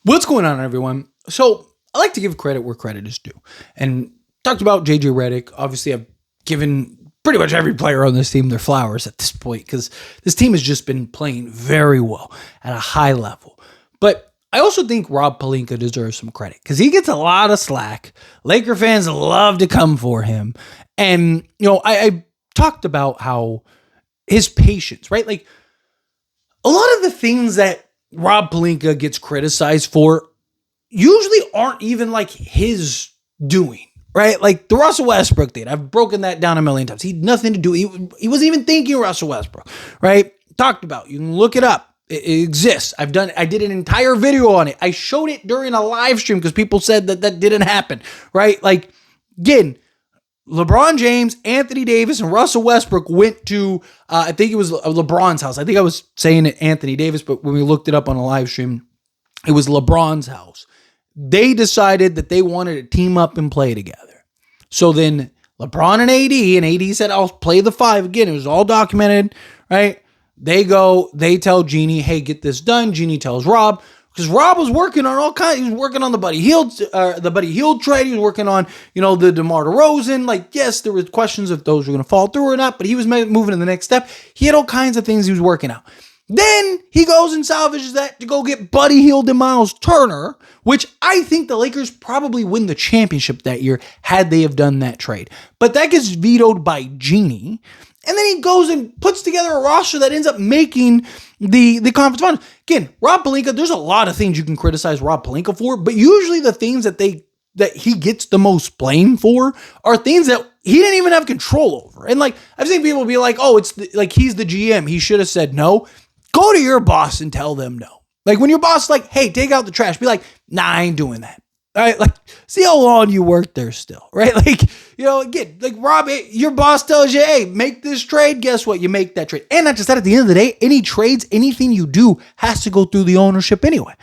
What's going on, everyone? So I like to give credit where credit is due. And talked about JJ Redick. Obviously, I've given pretty much every player on this team their flowers at this point because this team has just been playing very well at a high level. But I also think Rob Pelinka deserves some credit because he gets a lot of slack. Laker fans love to come for him. And, I talked about how his patience, right? Like a lot of the things that Rob Pelinka gets criticized for usually aren't even like his doing, right? Like the Russell Westbrook thing. I've broken that down a million times. He had nothing to do. He wasn't even thinking Russell Westbrook, right? Talked about. You can look it up. It exists. I did an entire video on it. I showed it during a live stream because people said that didn't happen, right? Like, again, LeBron James, Anthony Davis, and Russell Westbrook went to, I think it was LeBron's house. I think I was saying it Anthony Davis, but when we looked it up on a live stream, it was LeBron's house. They decided that they wanted to team up and play together. So then LeBron and AD said, I'll play the five again. It was all documented, right? They tell Jeannie, hey, get this done. Jeannie tells Rob, because Rob was working on all kinds. He was working on the Buddy Hield trade. He was working on, the DeMar DeRozan. Like, yes, there were questions if those were going to fall through or not, but he was moving to the next step. He had all kinds of things he was working out. Then he goes and salvages that to go get Buddy Hield and Miles Turner, which I think the Lakers probably win the championship that year had they have done that trade. But that gets vetoed by Jeannie. And then he goes and puts together a roster that ends up making the conference finals. Again, Rob Pelinka, there's a lot of things you can criticize Rob Pelinka for, but usually the things that he gets the most blame for are things that he didn't even have control over. And like, I've seen people be like, oh, like he's the GM. He should have said no. Go to your boss and tell them no. Like when your boss is like, hey, take out the trash, be like, nah, I ain't doing that. All right, like, see how long you work there still, right? Like, again, like Rob, your boss tells you, hey, make this trade. Guess what? You make that trade. And not just that, at the end of the day, any trades, anything you do has to go through the ownership anyway.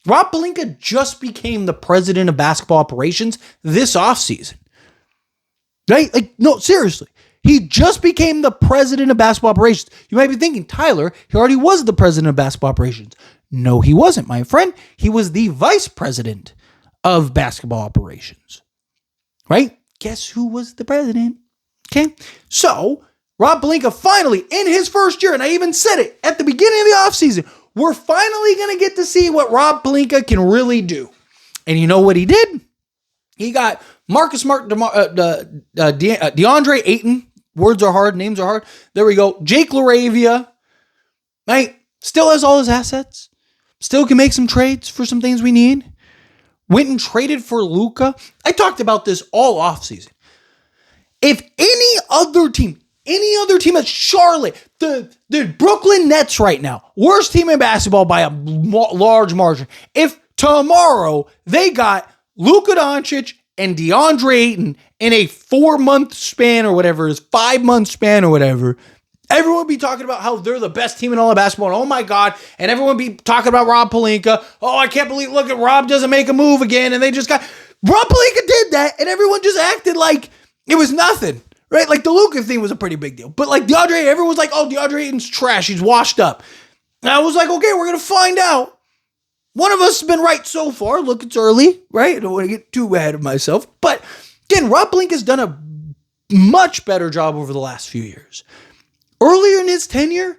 Rob Pelinka just became the president of basketball operations this offseason, right? Like, no, seriously. He just became the president of basketball operations. You might be thinking, Tyler, he already was the president of basketball operations. No, he wasn't, my friend. He was the vice president of basketball operations, right? Guess who was the president? Okay. So Rob Pelinka finally in his first year, and I even said it at the beginning of the offseason, we're finally going to get to see what Rob Pelinka can really do. And you know what he did? He got Marcus Smart, DeAndre Ayton. Words are hard. Names are hard. There we go. Jake LaRavia, right? Still has all his assets. Still can make some trades for some things we need. Went and traded for Luka. I talked about this all offseason. If any other team at Charlotte, the Brooklyn Nets right now, worst team in basketball by a large margin. If tomorrow they got Luka Doncic and DeAndre Ayton in a 4-month span or whatever, is 5-month span or whatever, everyone would be talking about how they're the best team in all of basketball. And oh my God. And everyone would be talking about Rob Pelinka. Oh, I can't believe, look at Rob doesn't make a move again. And they just got, Rob Pelinka did that. And everyone just acted like it was nothing, right? Like the Luka thing was a pretty big deal. But like everyone was like, oh, DeAndre Ayton's trash. He's washed up. And I was like, okay, we're going to find out. One of us has been right so far. Look, it's early, right? I don't want to get too ahead of myself. But again, Rob Pelinka's done a much better job over the last few years. Earlier in his tenure,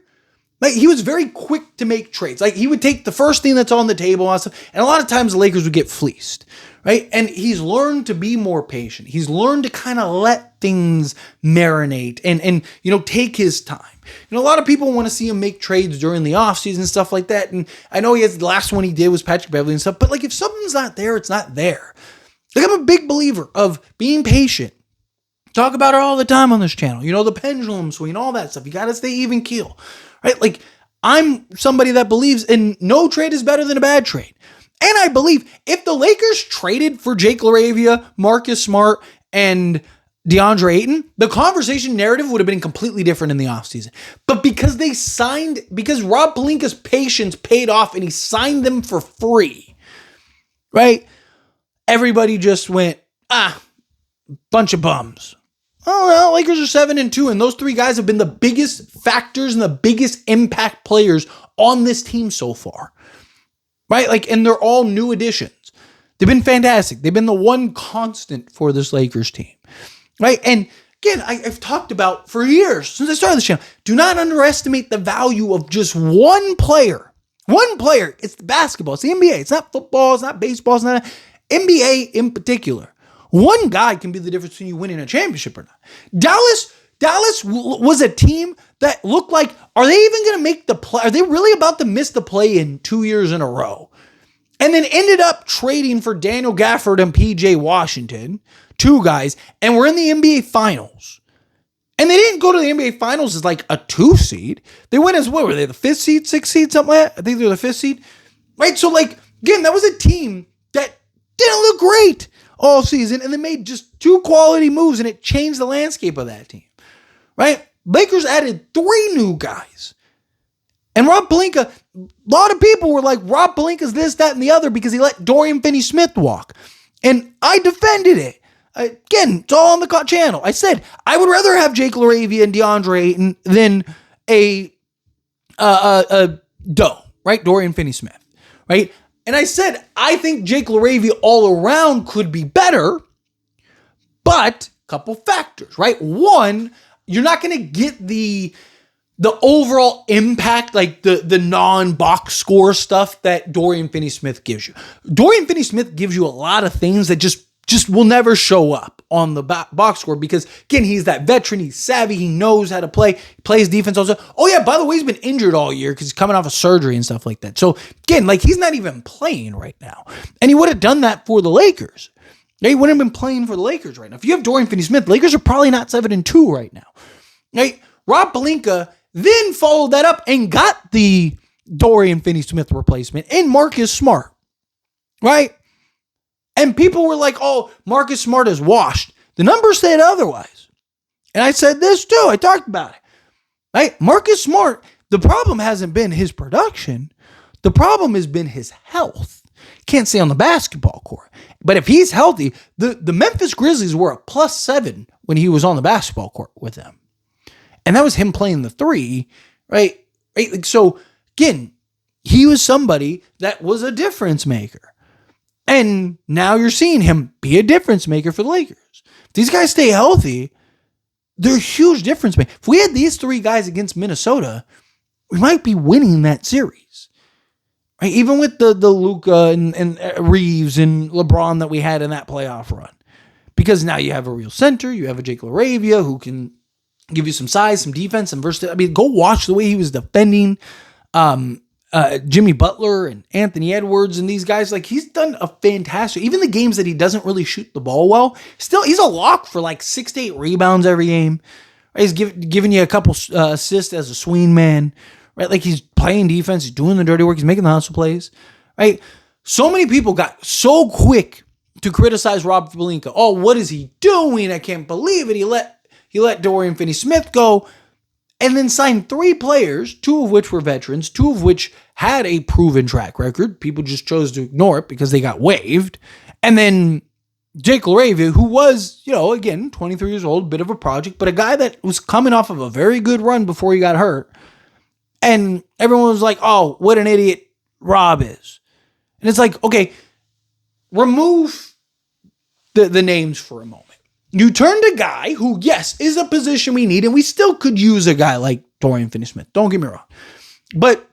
like he was very quick to make trades. Like he would take the first thing that's on the table and stuff. And a lot of times the Lakers would get fleeced, right? And he's learned to be more patient. He's learned to kind of let things marinate and take his time. A lot of people want to see him make trades during the offseason and stuff like that. And I know the last one he did was Patrick Beverley and stuff, but like if something's not there, it's not there. Like I'm a big believer of being patient. Talk about it all the time on this channel. The pendulum swing, all that stuff. You got to stay even keel, right? Like I'm somebody that believes in no trade is better than a bad trade. And I believe if the Lakers traded for Jake LaRavia, Marcus Smart, and DeAndre Ayton, the conversation narrative would have been completely different in the offseason. But because Rob Pelinka's patience paid off and he signed them for free, right? Everybody just went, bunch of bums. Oh, well, Lakers are 7-2, and those three guys have been the biggest factors and the biggest impact players on this team so far. right? Like, and they're all new additions. They've been fantastic. They've been the one constant for this Lakers team, right? And again, I've talked about for years, since I started this channel, do not underestimate the value of just one player. One player. It's basketball. It's the NBA. It's not football. It's not baseball. It's not NBA in particular. One guy can be the difference between you winning a championship or not. Dallas was a team that looked like, are they even going to make the play? Are they really about to miss the play in 2 years in a row? And then ended up trading for Daniel Gafford and PJ Washington, two guys, and we're in the NBA Finals. And they didn't go to the NBA Finals as like a 2 seed. They went as, what were they, the 5th seed, 6th seed, something like that? I think they were the 5th seed. Right? So, like, again, that was a team that didn't look great all season, and they made just 2 quality moves, and it changed the landscape of that team. Right? Lakers added 3 new guys. And Rob Pelinka, a lot of people were like, Rob Pelinka's this, that, and the other because he let Dorian Finney-Smith walk. And I defended it. Again, it's all on the channel. I said, I would rather have Jake LaRavia and DeAndre Ayton than a Doe, right? Dorian Finney-Smith, right? And I said, I think Jake LaRavia all around could be better, but a couple factors, right? One, you're not going to get the overall impact, like the non-box score stuff that Dorian Finney-Smith gives you. Dorian Finney-Smith gives you a lot of things that just will never show up on the box score because, again, he's that veteran. He's savvy. He knows how to play. He plays defense also. Oh, yeah, by the way, he's been injured all year because he's coming off of surgery and stuff like that. So, again, like, he's not even playing right now. And he would have done that for the Lakers. He wouldn't have been playing for the Lakers right now. If you have Dorian Finney-Smith, the Lakers are probably not 7-2 right now. Right? Rob Pelinka then followed that up and got the Dorian Finney-Smith replacement in Marcus Smart, right? And people were like, oh, Marcus Smart is washed. The numbers said otherwise. And I said this too. I talked about it, right? Marcus Smart, the problem hasn't been his production. The problem has been his health. Can't say on the basketball court. But if he's healthy, the Memphis Grizzlies were a +7 when he was on the basketball court with them. And that was him playing the 3, right? So, again, he was somebody that was a difference maker. And now you're seeing him be a difference maker for the Lakers. If these guys stay healthy, they're a huge difference maker. If we had these 3 guys against Minnesota, we might be winning that series. Right? Even with the Luka and Reeves and LeBron that we had in that playoff run. Because now you have a real center. You have a Jake LaRavia who can give you some size, some defense, some versatility. I mean, go watch the way he was defending Jimmy Butler and Anthony Edwards and these guys. Like, he's done a fantastic, even the games that he doesn't really shoot the ball well, still, he's a lock for like 6 to 8 rebounds every game. Right? He's giving you a couple assists as a swing man, right? Like, he's playing defense, he's doing the dirty work, he's making the hustle plays, right? So many people got so quick to criticize Rob Pelinka. Oh, what is he doing? I can't believe it. He let Dorian Finney-Smith go and then signed 3 players, 2 of which were veterans, 2 of which had a proven track record. People just chose to ignore it because they got waived. And then Jake LaRavia, who was, again, 23 years old, bit of a project, but a guy that was coming off of a very good run before he got hurt. And everyone was like, oh, what an idiot Rob is. And it's like, okay, remove the names for a moment. You turned a guy who, yes, is a position we need, and we still could use a guy like Dorian Finney-Smith. Don't get me wrong. But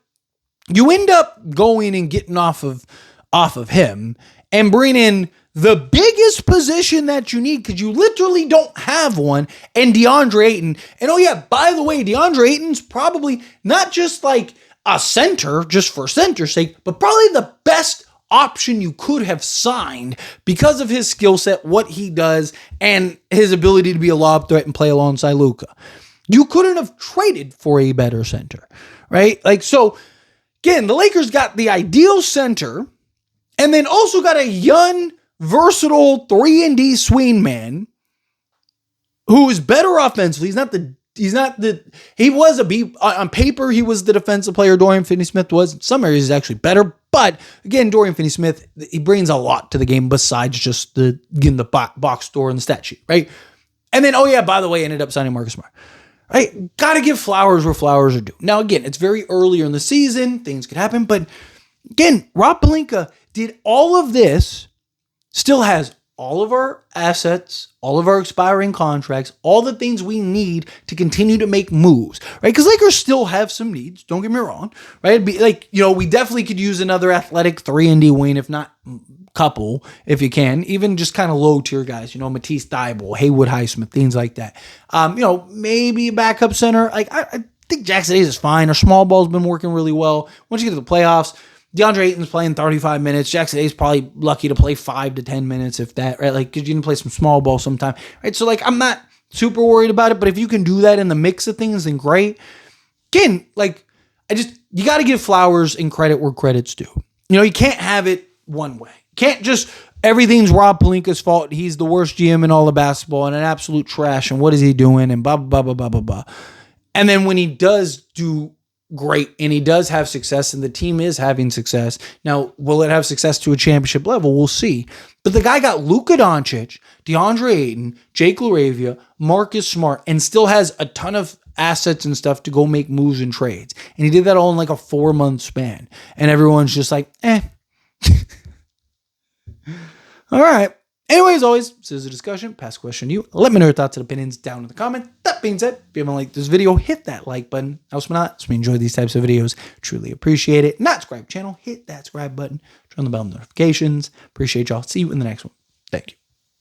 you end up going and getting off of him and bring in the biggest position that you need because you literally don't have one, and DeAndre Ayton. And oh yeah, by the way, DeAndre Ayton's probably not just like a center, just for center's sake, but probably the best option you could have signed because of his skill set, what he does, and his ability to be a lob threat and play alongside Luka. You couldn't have traded for a better center, right? Like, so again, the Lakers got the ideal center and then also got a young, versatile 3-and-D swing man who is better offensively. He was a B on paper. He was the defensive player. Dorian Finney-Smith was. In some areas, he's actually better. But again, Dorian Finney-Smith, he brings a lot to the game besides just the box score and the stat sheet, right? And then, oh yeah, by the way, ended up signing Marcus Smart. Right? Got to give flowers where flowers are due. Now, again, it's very earlier in the season. Things could happen, but Again, Rob Pelinka did all of this, still has all of our assets, all of our expiring contracts, all the things we need to continue to make moves, right? Because Lakers still have some needs, don't get me wrong, right? It'd be like, we definitely could use another athletic 3-and-D wing, if not couple, if you can, even just kind of low tier guys, Matisse Thybulle, Haywood Highsmith, things like that. Maybe a backup center. Like, I think Jackson Hayes is fine. Our small ball's been working really well. Once you get to the playoffs, DeAndre Ayton's playing 35 minutes. Jackson Hayes probably lucky to play 5 to 10 minutes, if that, right? Like, because you can play some small ball sometime, right? So, like, I'm not super worried about it, but if you can do that in the mix of things, then great. Again, like, you got to give flowers and credit where credit's due. You can't have it one way. Can't just, everything's Rob Pelinka's fault. He's the worst GM in all of basketball and an absolute trash, and what is he doing, and blah, blah, blah, blah, blah, blah. And then when he does do great and he does have success and the team is having success, now, will it have success to a championship level? We'll see. But the guy got Luka Doncic, DeAndre Ayton, Jake LaRavia, Marcus Smart, and still has a ton of assets and stuff to go make moves and trades. And he did that all in like a 4-month span. And everyone's just like, eh. All right. Anyway, as always, this is a discussion. Pass a question to you. Let me know your thoughts and opinions down in the comment. That being said, if you haven't liked this video, hit that like button. Else not, so we enjoy these types of videos. Truly appreciate it. Not subscribe channel, hit that subscribe button. Turn on the bell notifications. Appreciate y'all. See you in the next one. Thank you.